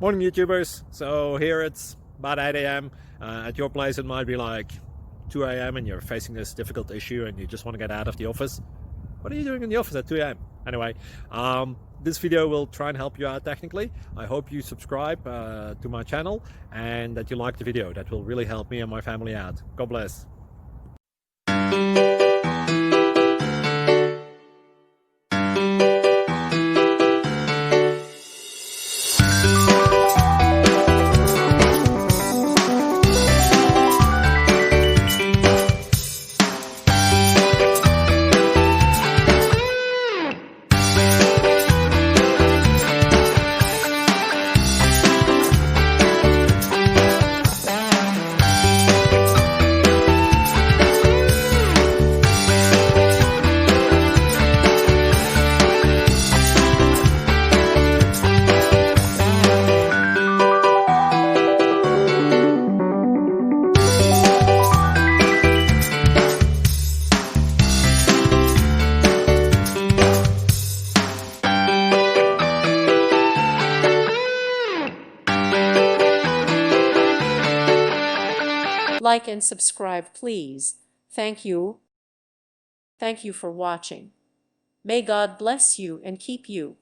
Morning, YouTubers. So here it's about 8 a.m. At your place, it might be like 2 a.m. and you're facing this difficult issue and you just want to get out of the office. What are you doing in the office at 2 a.m.? Anyway, this video will try and help you out technically. I hope you subscribe to my channel and that you like the video. That will really help me and my family out. God bless. Like and subscribe, please. Thank you. Thank you for watching. May God bless you and keep you.